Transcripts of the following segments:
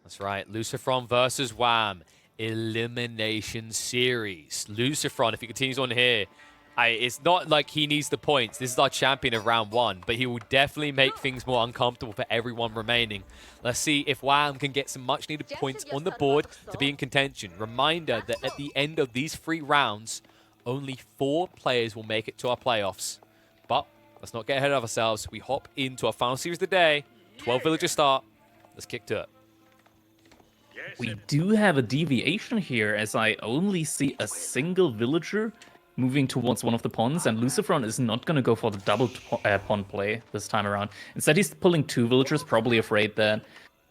That's right. Luciferon versus Wam. Elimination series. Luciferon, if he continues on here, it's not like he needs the points. This is our champion of round 1, but he will definitely make things more uncomfortable for everyone remaining. Let's see if Wam can get some much-needed points on the board to be in contention. Reminder that at the end of these 3 rounds, only 4 players will make it to our playoffs. But let's not get ahead of ourselves. We hop into our final series of the day. 12 villagers start. Let's kick to it. We do have a deviation here, as I only see a single villager moving towards one of the ponds, and Luciferon is not going to go for the double pond play this time around. Instead, he's pulling 2 villagers, probably afraid that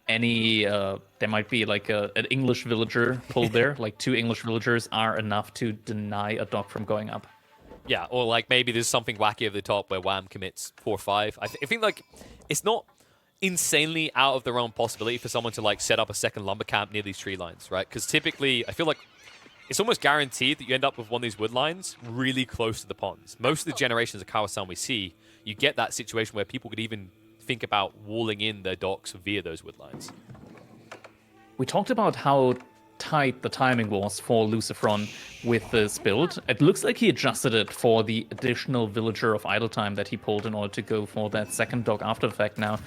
there might be like an English villager pulled there, like 2 English villagers are enough to deny a dock from going up. Yeah, or like maybe there's something wacky over the top where Wam commits 4 or 5. I think like it's not insanely out of the realm possibility for someone to like set up a second lumber camp near these tree lines, right? Because typically, I feel like it's almost guaranteed that you end up with one of these wood lines really close to the ponds. Most of the generations of Kawasan we see, you get that situation where people could even think about walling in their docks via those wood lines. We talked about how tight the timing was for Luciferon with this build. It looks like he adjusted it for the additional villager of idle time that he pulled in order to go for that second dock after the fact now.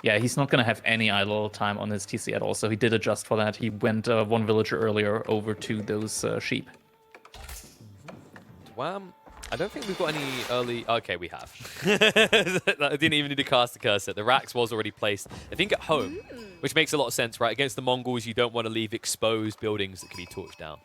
Yeah, he's not going to have any idle time on his TC at all, so he did adjust for that. He went 1 villager earlier over to those sheep. Wham! I don't think we've got any early... Okay, we have. I didn't even need to cast the cursor. The Rax was already placed, I think, at home, which makes a lot of sense, right? Against the Mongols, you don't want to leave exposed buildings that can be torched down.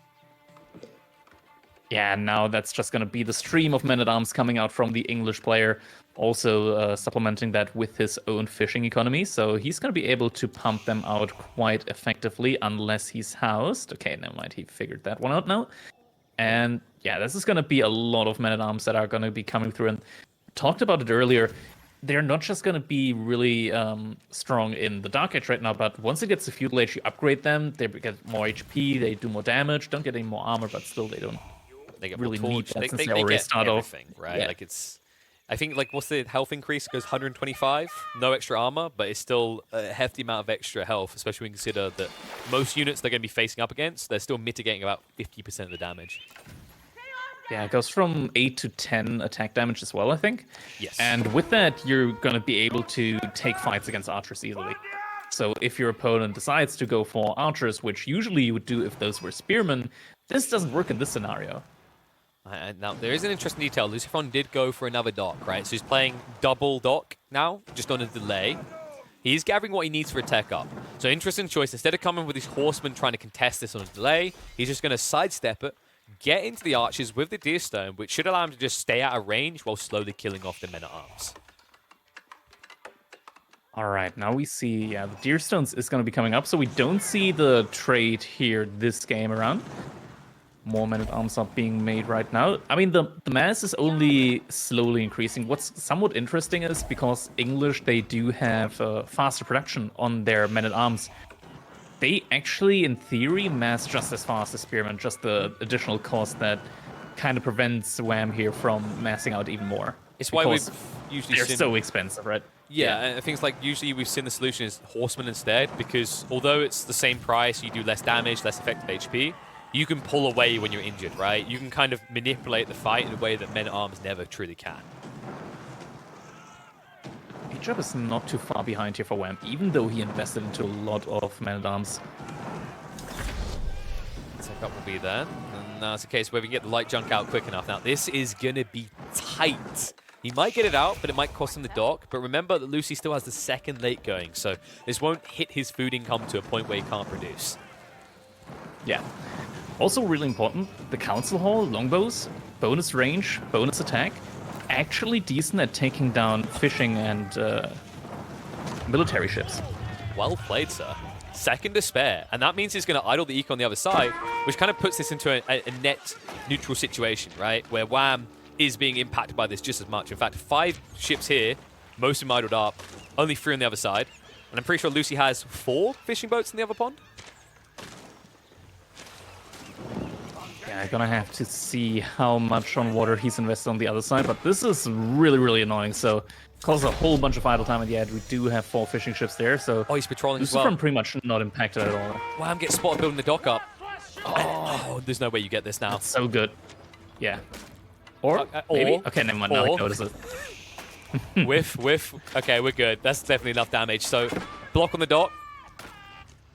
Yeah, now that's just going to be the stream of men-at-arms coming out from the English player, also supplementing that with his own fishing economy. So he's going to be able to pump them out quite effectively unless he's housed. Okay, never mind. He figured that one out now. And yeah, this is going to be a lot of men-at-arms that are going to be coming through. And talked about it earlier. They're not just going to be really strong in the Dark Age right now, but once it gets to Feudal Age, you upgrade them. They get more HP. They do more damage. Don't get any more armor, but still they don't. They get really more need torch. that since They they already get start everything, off. right? Yeah. Like it's, I think like what's the health increase? It goes 125, no extra armor, but it's still a hefty amount of extra health, especially when you consider that most units they're going to be facing up against, they're still mitigating about 50% of the damage. Yeah, it goes from 8 to 10 attack damage as well, I think. Yes. And with that, you're going to be able to take fights against archers easily. So if your opponent decides to go for archers, which usually you would do if those were spearmen, this doesn't work in this scenario. Now, there is an interesting detail. Luciferon did go for another dock, right? So he's playing double dock now, just on a delay. He's gathering what he needs for a tech up. So interesting choice. Instead of coming with his horsemen trying to contest this on a delay, he's just going to sidestep it, get into the archers with the Deerstone, which should allow him to just stay out of range while slowly killing off the men-at-arms. All right, now we see the Deerstones is going to be coming up, so we don't see the trade here this game around. More men-at-arms are being made right now. I mean, the mass is only slowly increasing. What's somewhat interesting is because English, they do have faster production on their men-at-arms. They actually, in theory, mass just as fast as Spearmen, just the additional cost that kind of prevents Wham here from massing out even more. It's why we've usually they're so expensive, right? Yeah, I think it's like usually we've seen the solution is Horsemen instead, because although it's the same price, you do less damage, less effective HP, you can pull away when you're injured, right? You can kind of manipulate the fight in a way that men-at-arms never truly can. Pijab is not too far behind here for Wham, even though he invested into a lot of men-at-arms. Tech-up will be there, and now it's a case where we can get the light junk out quick enough. Now, this is going to be tight. He might get it out, but it might cost him the dock. But remember that Lucy still has the second late going, so this won't hit his food income to a point where he can't produce. Yeah. Also really important, the Council Hall, longbows, bonus range, bonus attack, actually decent at taking down fishing and military ships. Well played, sir. Second to spare, and that means he's going to idle the eco on the other side, which kind of puts this into a net neutral situation, right? Where Wham is being impacted by this just as much. In fact, 5 ships here, most of them idled up, only 3 on the other side. And I'm pretty sure Lucy has 4 fishing boats in the other pond. Yeah, I'm gonna have to see how much on water he's invested on the other side, but this is really, really annoying. So causes a whole bunch of idle time at the edge. We do have 4 fishing ships there, so Oh, he's patrolling as Luciferon well. pretty much not impacted at all. Wham gets spotted building the dock up. Oh, there's no way you get this now. That's so good. Yeah. Or or maybe? Okay, never mind. Now I notice it. Whiff. Okay, we're good. That's definitely enough damage. So, block on the dock.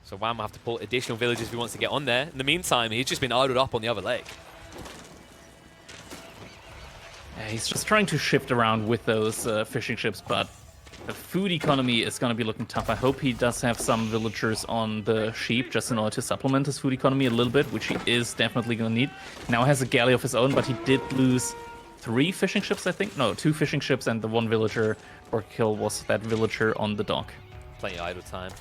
So Wam will have to pull additional villages if he wants to get on there. In the meantime, he's just been idled up on the other lake. Yeah, he's just trying to shift around with those fishing ships, but the food economy is going to be looking tough. I hope he does have some villagers on the sheep just in order to supplement his food economy a little bit, which he is definitely going to need. Now has a galley of his own, but he did lose 3 fishing ships, I think. No, 2 fishing ships, and the 1 villager or kill was that villager on the dock. Plenty of idle time.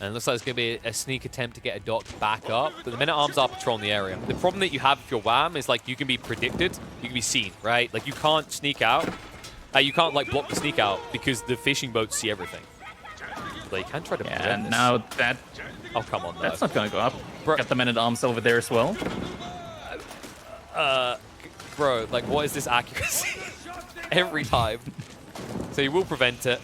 And it looks like it's going to be a sneak attempt to get a dock back up. But the men-at-arms are patrolling the area. The problem that you have with your Wam is, like, you can be predicted, you can be seen, right? Like, you can't sneak out. You can't, like, block the sneak out because the fishing boats see everything. But you can try to prevent And this. now that... Oh, come on, though. That's not going to go up. Bro. Got the men-at-arms over there as well. Bro, like, what is this accuracy? Every time. So you will prevent it.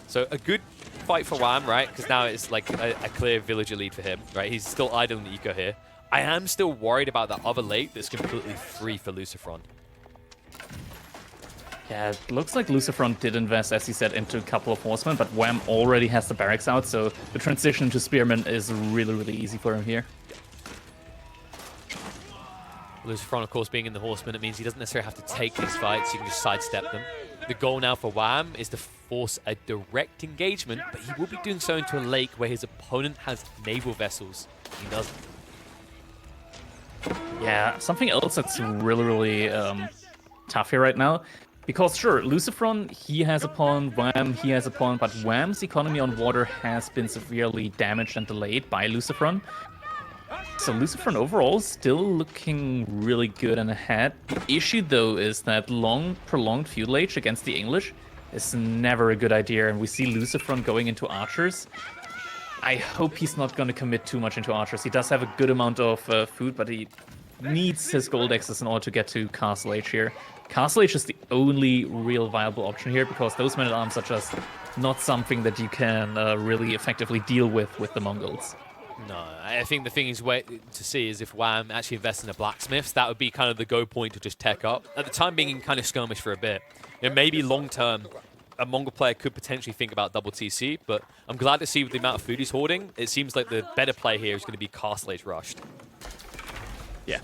So a good fight for Wam, right? Because now it's like a clear villager lead for him, right? He's still idling the eco here. I am still worried about that other lake that's completely free for Luciferon. Yeah, it looks like Luciferon did invest, as he said, into a couple of horsemen, but Wam already has the barracks out, so the transition to spearmen is really, really easy for him here. Luciferon, of course, being in the horseman, it means he doesn't necessarily have to take these fights. He can just sidestep them. The goal now for Wam is to force a direct engagement, but he will be doing so into a lake where his opponent has naval vessels. He doesn't. Yeah, something else that's really, really tough here right now. Because sure, Luciferon, he has a pawn, Wam, he has a pawn, but Wam's economy on water has been severely damaged and delayed by Luciferon. So Luciferon overall still looking really good and ahead. The issue though is that long, prolonged feudal age against the English is never a good idea, and we see Luciferon going into archers. I hope he's not going to commit too much into archers. He does have a good amount of food, but he needs his gold axes in order to get to Castle Age here. Castle Age is the only real viable option here, because those men-at-arms are just not something that you can really effectively deal with the Mongols. No, I think the thing is to see is if Wam actually invests in the blacksmiths, that would be kind of the go point to just tech up. At the time being, in kind of skirmish for a bit. You know, maybe long term, a Mongol player could potentially think about double TC, but I'm glad to see with the amount of food he's hoarding, it seems like the better play here is going to be Castle Age rushed. Yeah.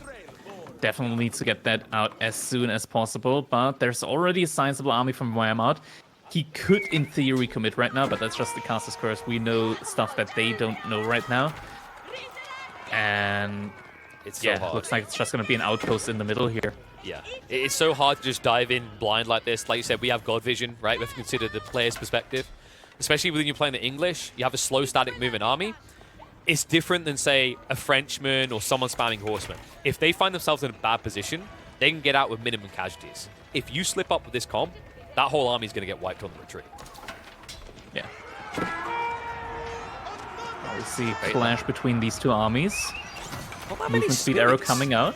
Definitely needs to get that out as soon as possible, but there's already a sizable army from Wam out. He could, in theory, commit right now, but that's just the caster's curse. We know stuff that they don't know right now. And It's so hard. looks like it's just going to be an outpost in the middle here. Yeah, it's so hard to just dive in blind like this. Like you said, we have God vision, right? We have to consider the player's perspective. Especially when you're playing the English, you have a slow, static moving army. It's different than, say, a Frenchman or someone spamming horsemen. If they find themselves in a bad position, they can get out with minimum casualties. If you slip up with this comp, that whole army is going to get wiped on the retreat. Yeah. We see a clash between these two armies. Movement speed arrow coming out.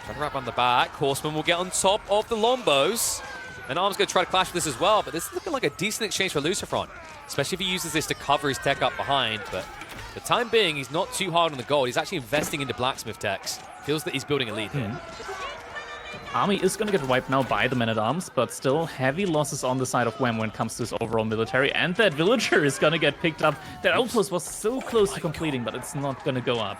Trying to wrap on the back. Horseman will get on top of the Lombos. And Arm's going to try to clash with this as well, but this is looking like a decent exchange for Luciferon, especially if he uses this to cover his tech up behind. But for the time being, he's not too hard on the gold. He's actually investing into blacksmith techs. Feels that he's building a lead here. Army is going to get wiped now by the men-at-arms, but still heavy losses on the side of Wam when it comes to his overall military. And that villager is going to get picked up. That outpost was so close to completing, but it's not going to go up.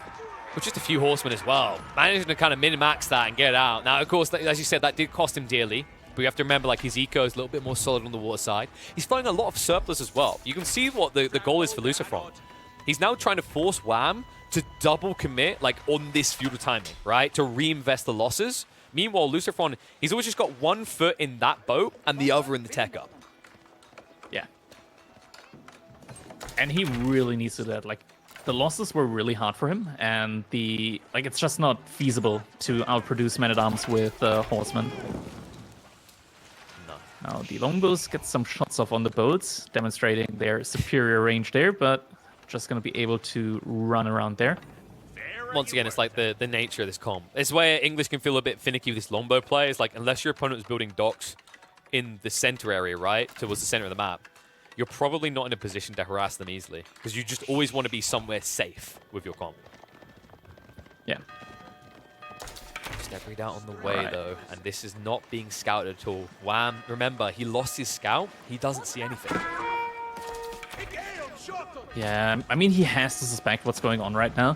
With just a few horsemen as well. Managing to kind of min-max that and get out. Now, of course, as you said, that did cost him dearly. But we have to remember, like, his eco is a little bit more solid on the water side. He's flying a lot of surplus as well. You can see what the goal is for Luciferon. He's now trying to force Wam to double commit, like, on this feudal timing, right? To reinvest the losses. Meanwhile, Luciferon, he's always just got one foot in that boat and the other in the tech up. Yeah. And he really needs to do that. Like, the losses were really hard for him, and it's just not feasible to outproduce men-at-arms with horsemen. No. Now, the longbows get some shots off on the boats, demonstrating their superior range there, but just going to be able to run around there. Once again, it's like the nature of this comp. It's where English can feel a bit finicky with this longbow play. It's like, unless your opponent is building docks, in the center area, right, towards the center of the map, you're probably not in a position to harass them easily because you just always want to be somewhere safe with your comp. Yeah. Step read out on the way, though, and this is not being scouted at all. Wam, remember, he lost his scout. He doesn't see anything. Yeah, I mean, he has to suspect what's going on right now.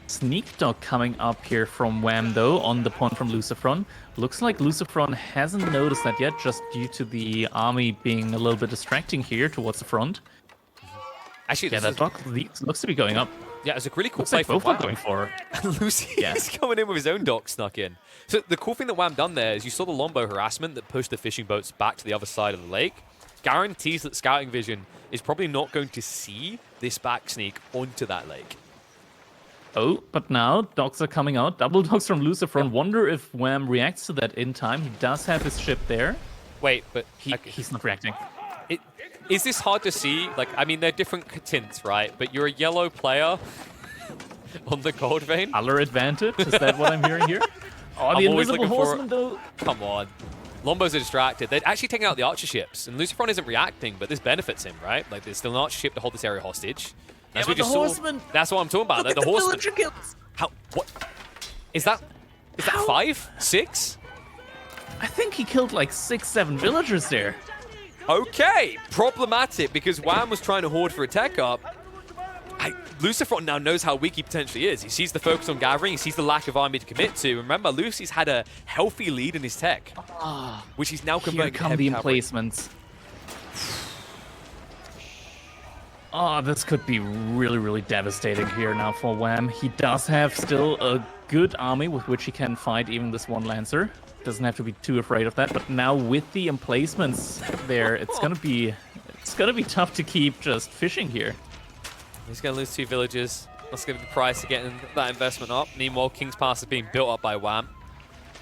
Sneak dog coming up here from Wam, though, on the point from Luciferon. Looks like Luciferon hasn't noticed that yet, just due to the army being a little bit distracting here towards the front. Actually, yeah, that dog looks to be going up. Yeah, it's a really cool Looks play like for both Wam. are going for it. And Lucy is coming in with his own dock snuck in. So the cool thing that Wam done there is you saw the longbow harassment that pushed the fishing boats back to the other side of the lake. Guarantees that scouting vision is probably not going to see this back sneak onto that lake. Oh, but now dogs are coming out. Double dogs from Luciferon. Yep. Wonder if Wam reacts to that in time. He does have his ship there. Wait, but He's not reacting. Is this hard to see? Like, I mean, they're different tints, right? But you're a yellow player on the gold vein. Color advantage? Is that what I'm hearing here? Oh, I'm the always invisible looking for- horseman, though. Come on. Longbows are distracted. They're actually taking out the archer ships, and Luciferon isn't reacting, but this benefits him, right? Like, there's still an archer ship to hold this area hostage. That's Yeah, what but you the saw. horseman- That's what I'm talking about. Look Like, at the the horseman. villager kills. How? What? Is that How? 5? 6? I think he killed like 6, 7 villagers there. Okay, problematic because Wam was trying to hoard for a tech up. Luciferon now knows how weak he potentially is. He sees the focus on gathering, he sees the lack of army to commit to. Remember, Lucy's had a healthy lead in his tech, which he's now Here converting to come heavy the cavalry. emplacements. Oh, this could be really, really devastating here now for Wam. He does have still a good army with which he can fight even this one Lancer. Doesn't have to be too afraid of that. But now with the emplacements there, it's gonna be tough to keep just fishing here. He's going to lose 2 villages. That's going to be the price of getting that investment up. Meanwhile, King's Pass is being built up by Wam.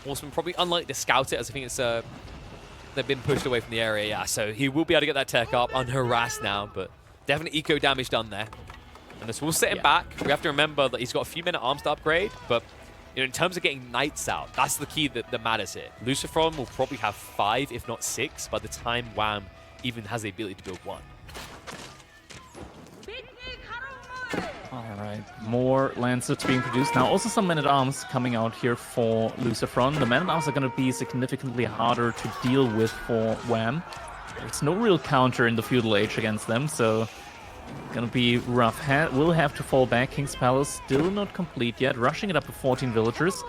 Horseman probably unlikely to scout it, as I think it's they've been pushed away from the area. Yeah, so he will be able to get that tech up unharassed now, but definite eco damage done there. And this will set him back. We have to remember that he's got a few minute arms to upgrade, but you know, in terms of getting knights out, that's the key that matters here. Luciferon will probably have 5, if not 6, by the time Wam even has the ability to build 1. Alright, more Lancers being produced. Now also some men-at-arms coming out here for Luciferon. The men-at-arms are going to be significantly harder to deal with for Wam. There's no real counter in the Feudal Age against them, so gonna be rough. Will have to fall back. King's Palace still not complete yet. Rushing it up to 14 villagers.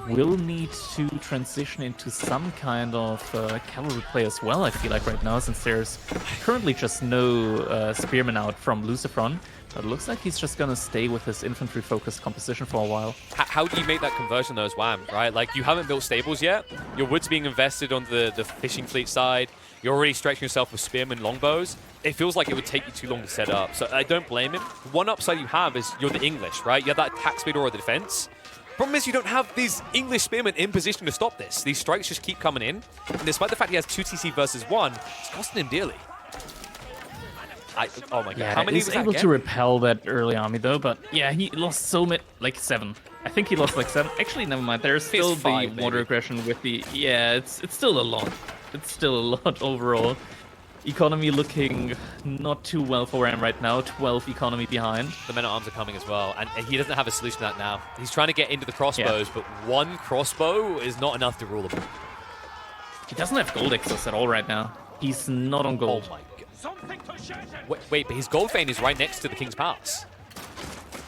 Will need to transition into some kind of cavalry play as well, I feel like right now, since there's currently just no spearmen out from Luciferon. But it looks like he's just gonna stay with his infantry-focused composition for a while. How do you make that conversion though as Wam, right? Like, you haven't built stables yet. Your wood's being invested on the fishing fleet side. You're already stretching yourself with spearmen, longbows. It feels like it would take you too long to set up. So I don't blame him. One upside you have is you're the English, right? You have that attack speed or the defense. Problem is you don't have these English spearmen in position to stop this. These strikes just keep coming in. And despite the fact he has 2 TC versus 1, it's costing him dearly. Oh my god, Yeah, how many he's was that able get? to repel that early army though, but yeah, he lost so many, like 7. I think he lost like 7. Actually, never mind. There's think it's still 5, the water maybe. aggression with the... Yeah, it's still a lot. It's still a lot overall. Economy looking not too well for Wam right now. 12 economy behind. The men-at-arms are coming as well, and he doesn't have a solution to that now. He's trying to get into the crossbows, but 1 crossbow is not enough to rule him. He doesn't have gold excess at all right now. He's not on Oh gold. my god. Wait, but his gold vein is right next to the King's Pass.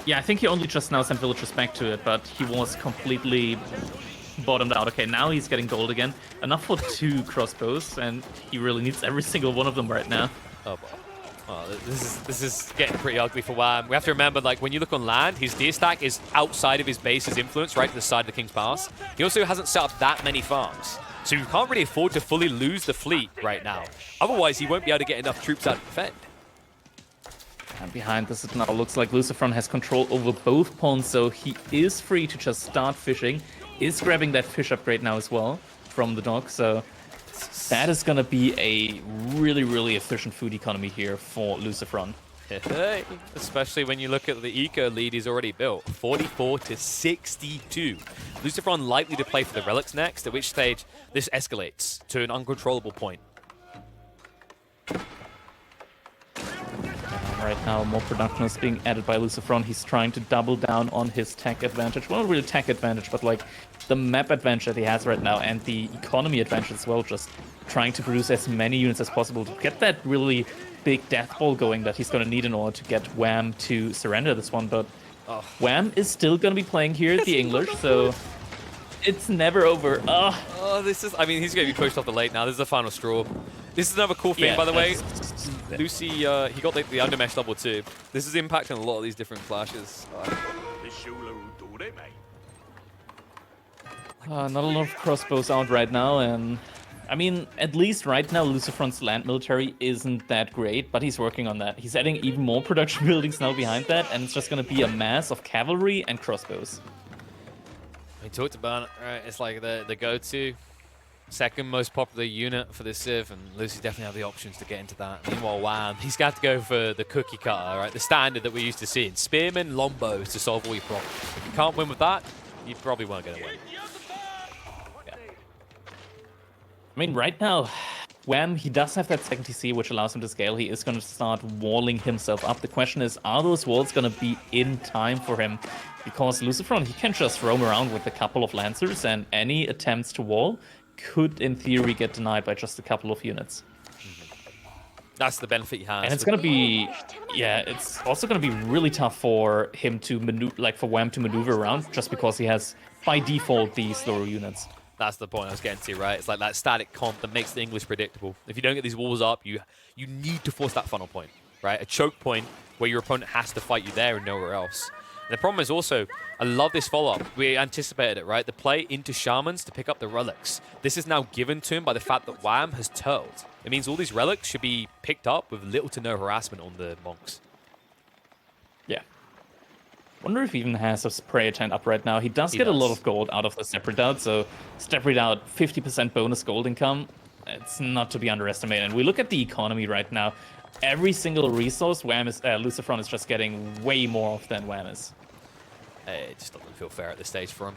Yeah, I think he only just now sent villagers back to it, but he was completely bottomed out. Okay, now he's getting gold again. Enough for 2 crossbows, and he really needs every single one of them right now. Oh boy. Oh, this is getting pretty ugly for Wam. We have to remember, like, when you look on land, his deer stack is outside of his base's influence, right to the side of the King's Pass. He also hasn't set up that many farms. So you can't really afford to fully lose the fleet right now. Otherwise, he won't be able to get enough troops out to defend. And behind this, it now looks like Luciferon has control over both pawns, so he is free to just start fishing. Is grabbing that fish upgrade now as well from the dock, so that is going to be a really, really efficient food economy here for Luciferon. Hey, especially when you look at the eco lead he's already built, 44 to 62. Luciferon likely to play for the relics next, at which stage this escalates to an uncontrollable point. Right now, more production is being added by Luciferon. He's trying to double down on his tech advantage. Well, not really tech advantage, but like the map advantage that he has right now and the economy advantage as well. Just trying to produce as many units as possible to get that really big death ball going that he's going to need in order to get Wam to surrender this one. But Wam is still going to be playing here at the English, so it's never over. Oh, this is, I mean, he's going to be pushed off the late now. This is the final straw. This is another cool thing, by the way. Lucy, he got the undermesh level 2. This is impacting a lot of these different flashes. Not a lot of crossbows out right now, and I mean, at least right now, Luciferon's land military isn't that great, but he's working on that. He's adding even more production buildings now behind that, and it's just going to be a mass of cavalry and crossbows. We talked about it, right? It's like the go-to second most popular unit for this Civ, and Lucy definitely have the options to get into that. Meanwhile, Wam, he's got to go for the cookie cutter, right? The standard that we're used to seeing. Spearmen, lombos to solve all your problems. If you can't win with that, you probably weren't going to win. Yeah. I mean, right now, Wam, he does have that second TC, which allows him to scale. He is going to start walling himself up. The question is, are those walls going to be in time for him? Because Luciferon, he can just roam around with a couple of Lancers, and any attempts to wall could, in theory, get denied by just a couple of units. That's the benefit he has. And it's going to be, yeah, it's also going to be really tough for him to maneuver, like for Wam to maneuver around, just because he has, by default, these slower units. That's the point I was getting to, right? It's like that static comp that makes the English predictable. If you don't get these walls up, you need to force that funnel point, right? A choke point where your opponent has to fight you there and nowhere else. And the problem is also, I love this follow-up. We anticipated it, right? The play into Shamans to pick up the relics. This is now given to him by the fact that Wam has turtled. It means all these relics should be picked up with little to no harassment on the monks. Yeah. Wonder if he even has a spray tent up right now. He does get a lot of gold out of the Step Redoubt, so Step Redoubt, 50% bonus gold income. It's not to be underestimated. And we look at the economy right now. Every single resource, Luciferon is just getting way more of than Wam is. It just doesn't feel fair at this stage for him.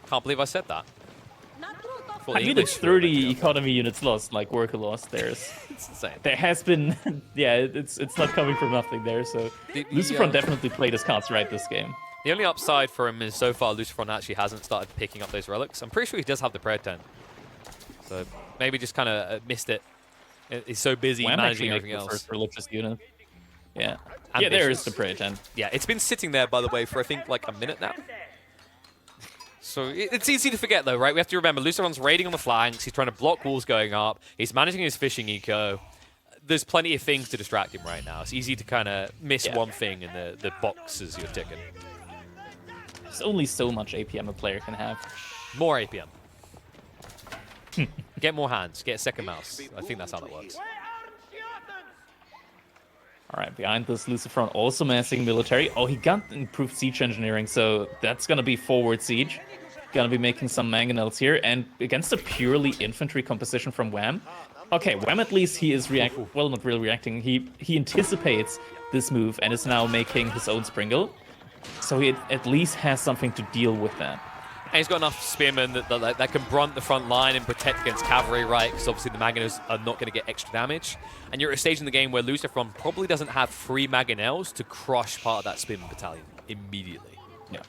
Can't believe I said that. I mean, it's 30 economy units lost, like worker lost. It's insane. There has been, yeah, it's not coming from nothing there. So Luciferon definitely played his cards right this game. The only upside for him is so far Luciferon actually hasn't started picking up those relics. I'm pretty sure he does have the prayer tent. So maybe just kind of missed it. He's so busy managing everything else. First religious unit. Yeah. Ambitious. Yeah, there is the prayer tent. Yeah, it's been sitting there, by the way, for I think like a minute now. So it's easy to forget, though, right? We have to remember, Luciferon's raiding on the flanks. He's trying to block walls going up. He's managing his fishing eco. There's plenty of things to distract him right now. It's easy to kind of miss one thing in the boxes you're ticking. There's only so much APM a player can have. More APM. Get more hands. Get a second mouse. I think that's how that works. All right, behind this, Luciferon also massing military. Oh, he got improved siege engineering, so that's going to be forward siege. Going to be making some mangonels here, and against a purely infantry composition from Wam. Okay, Wam at least he is well, not really reacting. He anticipates this move and is now making his own Springle. So he at least has something to deal with that. And he's got enough spearmen that can brunt the front line and protect against cavalry, right? Because obviously the Mangonels are not going to get extra damage. And you're at a stage in the game where Luciferon probably doesn't have 3 Mangonels to crush part of that spearman battalion immediately. Yeah.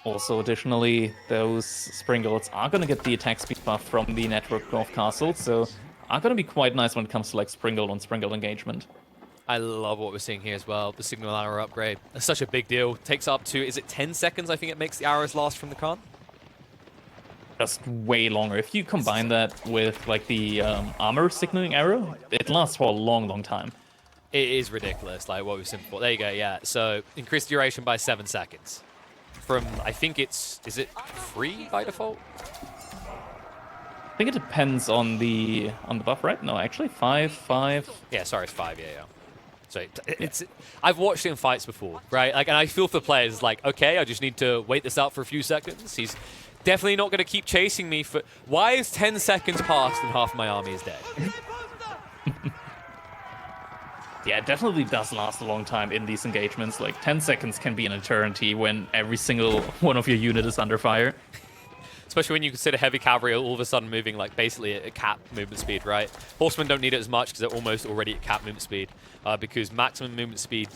Also, additionally, those Springles are going to get the attack speed buff from the network of castles, so are going to be quite nice when it comes to like Springle on Springle engagement. I love what we're seeing here as well. The signal arrow upgrade. That's such a big deal. Takes up to, is it 10 seconds I think it makes the arrows last from the Khan? Just way longer. If you combine that with like the armor signaling arrow, it lasts for a long, long time. It is ridiculous, like what we've seen before. There you go, yeah. So increased duration by 7 seconds. From, I think it's, is it 3 by default? I think it depends on the buff, right? No, actually 5. Yeah, sorry, it's 5, yeah. So it's I've watched him in fights before, right? Like, and I feel for players like, okay, I just need to wait this out for a few seconds. He's definitely not going to keep chasing me for. Why is 10 seconds passed and half my army is dead? Yeah, it definitely does last a long time in these engagements. Like 10 seconds can be an eternity when every single one of your unit is under fire. Especially when you consider heavy cavalry all of a sudden moving like basically at cap movement speed, right? Horsemen don't need it as much because they're almost already at cap movement speed. Because maximum movement speed,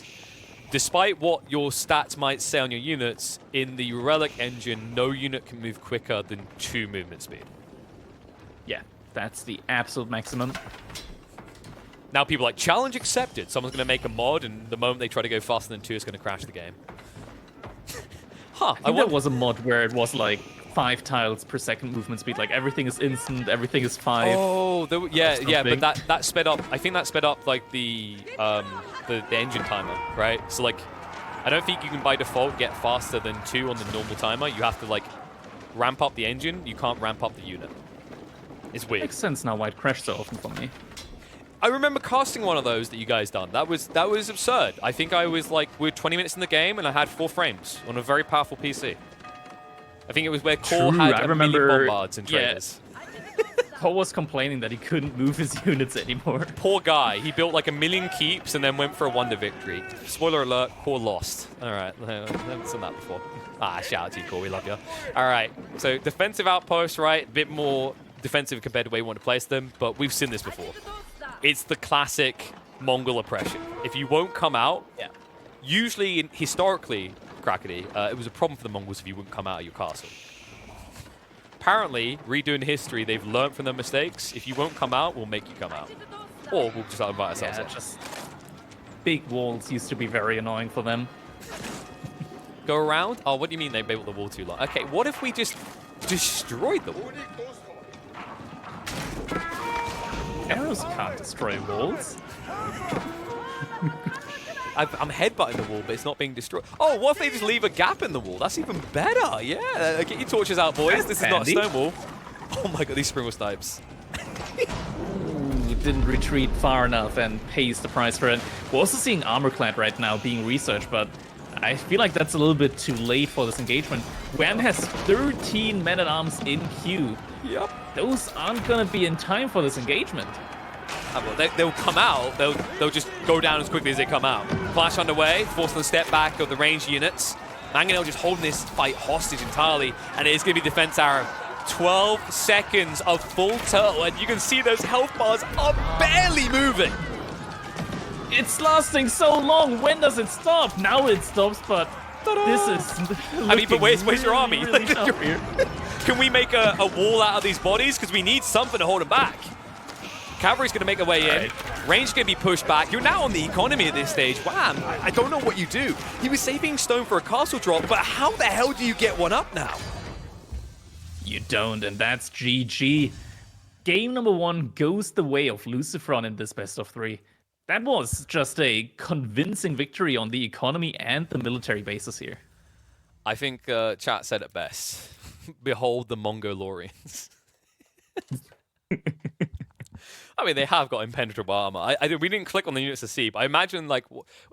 despite what your stats might say on your units, in the relic engine, no unit can move quicker than 2 movement speed. Yeah, that's the absolute maximum. Now people are like, challenge accepted. Someone's going to make a mod, and the moment they try to go faster than 2, it's going to crash the game. Huh. I think there was a mod where it was like 5 tiles per second movement speed. Like everything is instant, everything is 5. Oh, yeah, but that sped up. I think that sped up like the engine timer, right? So like, I don't think you can by default get faster than 2 on the normal timer. You have to like ramp up the engine. You can't ramp up the unit. It's weird. Makes sense now why it crashed so often for me. I remember casting one of those that you guys done. That was absurd. I think I was like, we were 20 minutes in the game and I had 4 frames on a very powerful PC. I think it was where Core had a million bombards and traders. Core was complaining that he couldn't move his units anymore. Poor guy. He built like a million keeps and then went for a wonder victory. Spoiler alert, Core lost. All right, never seen that before. Shout out to you, Core. We love you. All right, so defensive outposts, right? A bit more defensive compared to the way we want to place them, but we've seen this before. It's the classic Mongol oppression. If you won't come out, usually, historically, Crackedy, it was a problem for the Mongols if you wouldn't come out of your castle. Apparently, redoing history, they've learned from their mistakes. If you won't come out, we'll make you come out. Or we'll just invite ourselves out. Just big walls used to be very annoying for them. Go around? Oh, what do you mean they built the wall too long? Okay, what if we just destroyed the wall? Arrows can't destroy walls. I'm headbutting the wall, but it's not being destroyed. Oh, what if they just leave a gap in the wall? That's even better. Yeah, get your torches out, boys. This is not a stone wall. Oh my god, these spring snipes. Ooh, didn't retreat far enough and pays the price for it. We're also seeing armor-clad right now being researched, but I feel like that's a little bit too late for this engagement. Wam has 13 men-at-arms in queue. Yep. Those aren't going to be in time for this engagement. They'll come out. They'll just go down as quickly as they come out. Clash underway, forcing the step back of the ranged units. Mangonel just holding this fight hostage entirely, and it is going to be defense arrow. 12 seconds of full turtle, and you can see those health bars are barely moving. It's lasting so long. When does it stop? Now it stops, but this is. I mean, but where's your army? Really Can we make a wall out of these bodies? Because we need something to hold them back. Cavalry's going to make their way in. Range going to be pushed back. You're now on the economy at this stage. Wham! I don't know what you do. He was saving stone for a castle drop, but how the hell do you get one up now? You don't, and that's GG. Game number 1 goes the way of Luciferon in this best of 3. That was just a convincing victory on the economy and the military bases here. I think chat said it best. Behold the Mongolorians. I mean, they have got impenetrable armor. We didn't click on the units to see, but I imagine, like,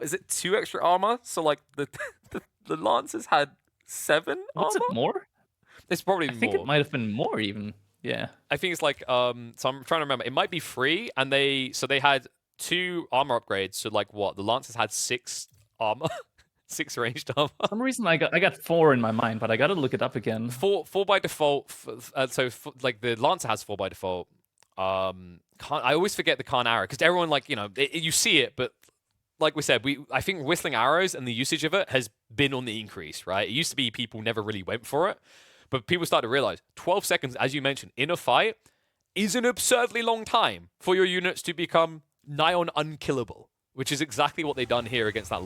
is it 2 extra armor? So, like, the Lancers had 7 armor? Was it more? It's probably more. I think it might have been more, even. Yeah. I think it's like, so I'm trying to remember. It might be 3, and they had 2 armor upgrades. So, like, what? The Lancers had 6 armor? 6 ranged armor. For some reason, I got 4 in my mind, but I got to look it up again. 4 by default. Like, the Lancer has 4 by default. I always forget the Khan arrow because everyone, like, you know, you see it, but like we said, I think whistling arrows and the usage of it has been on the increase, right? It used to be people never really went for it, but people started to realize 12 seconds, as you mentioned, in a fight is an absurdly long time for your units to become nigh on unkillable, which is exactly what they've done here against that